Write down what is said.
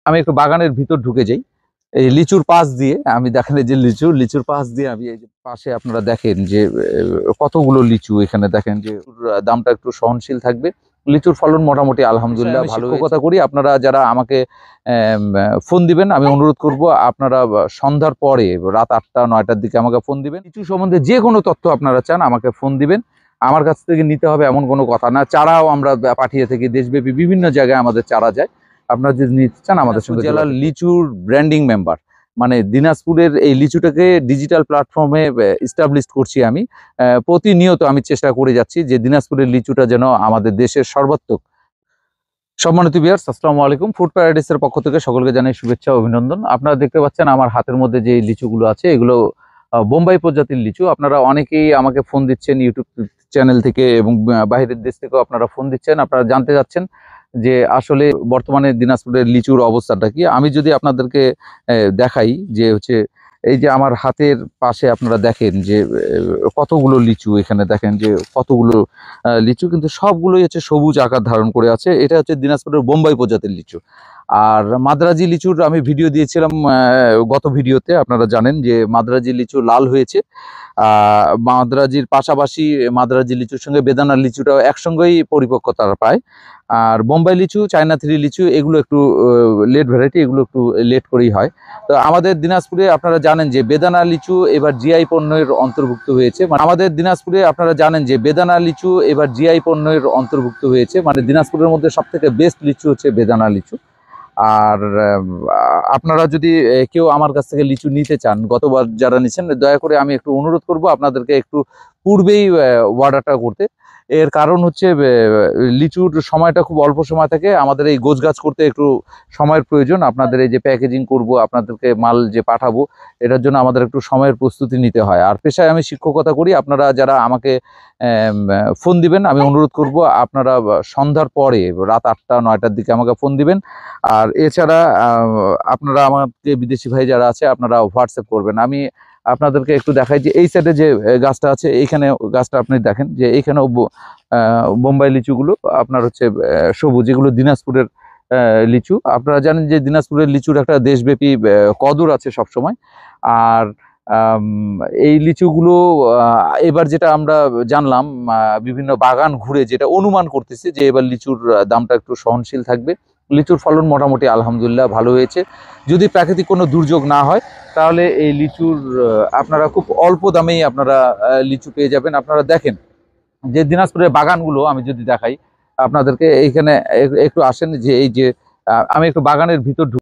আমি একটু বাগানের ভিতর ঢুকে যাই। এই লিচুর পাশ দিয়ে আমি দেখেন, এই যে লিচুর পাশ দিয়ে আমি এই যে পাশে আপনারা দেখেন যে কতগুলো লিচু এখানে দেখেন যে দামটা একটু সহনশীল থাকবে। লিচুর ফলন মোটামুটি আলহামদুলিল্লাহ ভালো শিক্ষকতা করি। আপনারা যারা আমাকে ফোন দিবেন, আমি অনুরোধ করব আপনারা সন্ধ্যার পরে রাত ৮টা-৯টার দিকে আমাকে ফোন দিবেন। লিচু সম্বন্ধে যে কোনো তথ্য আপনারা চান আমাকে ফোন দিবেন। আমার কাছ থেকে নিতে হবে এমন কোনো কথা না। চারাও আমরা পাঠিয়ে থাকি, দেশব্যাপী বিভিন্ন জায়গায় আমাদের চারা যায়। আপনারা যদি নিতে চান আমাদের সঙ্গে। জেলার লিচুর ব্র্যান্ডিং মেম্বার, মানে দিনাজপুরের এই লিচুটাকে ডিজিটাল প্ল্যাটফর্মে এস্টাবলিশ করছি আমি। প্রতিনিয়ত আমি চেষ্টা করে যাচ্ছি যে দিনাজপুরের লিচুটা যেন আমাদের দেশের সর্বাত্মক। সম্মানিত ভিউয়ার্স, আসসালামু আলাইকুম। ফুড প্যারাডাইসের পক্ষ থেকে সকলকে জানাই শুভেচ্ছা ও অভিনন্দন। আপনারা দেখতে পাচ্ছেন আমার হাতের মধ্যে যে লিচুগুলো আছে, এগুলো বোম্বাই প্রজাতির লিচু। আপনারা অনেকেই আমাকে ফোন দিচ্ছেন ইউটিউব চ্যানেল থেকে এবং বাইরের দেশ থেকেও আপনারা ফোন দিচ্ছেন। আপনারা জানতে চাচ্ছেন যে আসলে বর্তমানে দিনাজপুরের লিচুর অবস্থাটা কি। আমি যদি আপনাদেরকে দেখাই যে হচ্ছে এই যে আমার হাতের পাশে আপনারা দেখেন যে কতগুলো লিচু, এখানে দেখেন যে কতগুলো লিচু, কিন্তু সবগুলোই হচ্ছে সবুজ আকার ধারণ করে আছে। এটা হচ্ছে দিনাজপুরের বোম্বাই প্রজাতির লিচু। আর মাদ্রাজি লিচুর আমি ভিডিও দিয়েছিলাম গত ভিডিওতে। আপনারা জানেন যে মাদ্রাজি লিচু লাল হয়েছে। মাদ্রাজির পাশাপাশি মাদ্রাজি লিচুর সঙ্গে বেদানার লিচুটাও একসঙ্গেই পরিপক্কতা পায়। আর বোম্বাই লিচু, চায়না 3 লিচু, এগুলো একটু লেট ভ্যারাইটি, এগুলো একটু লেট করেই হয়। তো আমাদের দিনাজপুরে আপনারা জানেন যে বেদানা লিচু এবার জিআই পণ্যের অন্তর্ভুক্ত হয়েছে। মানে আমাদের দিনাজপুরে আপনারা জানেন যে বেদানা লিচু এবার জিআই পণ্যের অন্তর্ভুক্ত হয়েছে। মানে দিনাজপুরের মধ্যে সবথেকে বেস্ট লিচু হচ্ছে বেদানা লিচু। আর আপনারা যদি কেউ আমার কাছ থেকে লিচু নিতে চান, গতবার যারা নিচ্ছেন, দয়া করে আমি একটু অনুরোধ করব আপনাদেরকে একটু পূর্বেই অর্ডারটা করতে। এর কারণ হচ্ছে লিচুর সময়টা খুব অল্প সময় থাকে। আমাদের এই গোছগাছ করতে একটু সময়ের প্রয়োজন। আপনাদের এই যে প্যাকেজিং করব, আপনাদেরকে মাল যে পাঠাবো, এটার জন্য আমাদের একটু সময়ের প্রস্তুতি নিতে হয়। আর পেশায় আমি শিক্ষকতা করি। আপনারা যারা আমাকে ফোন দিবেন, আমি অনুরোধ করব আপনারা সন্ধ্যার পরে রাত ৮টা-৯টার দিকে আমাকে ফোন দিবেন। আর এছাড়া আপনারা আমাকে বিদেশি ভাই যারা আছে আপনারা হোয়াটসঅ্যাপ করবেন। আমি আপনাদেরকে একটু দেখাই যে এই সাইডে যে গাছটা আছে, এইখানে গাছটা আপনি দেখেন যে এইখানেও বোম্বাই লিচুগুলো আপনার হচ্ছে সবুজ, এগুলো দিনাজপুরের লিচু। আপনারা জানেন যে দিনাজপুরের লিচুর একটা দেশব্যাপী কদর আছে সবসময়। আর এই লিচুগুলো এবার যেটা আমরা জানলাম বিভিন্ন বাগান ঘুরে, যেটা অনুমান করতেছি যে এবার লিচুর দামটা একটু সহনশীল থাকবে। লিচুর ফলন মোটামুটি আলহামদুলিল্লাহ ভালো হয়েছে। যদি প্রাকৃতিক কোনো দুর্যোগ না হয় তাহলে এই লিচুর আপনারা খুব অল্প দামেই আপনারা লিচু পেয়ে যাবেন। আপনারা দেখেন যে দিনাজপুরের বাগানগুলো আমি যদি দেখাই আপনাদেরকে, এইখানে একটু আসেন যে এই যে আমি একটু বাগানের ভিতর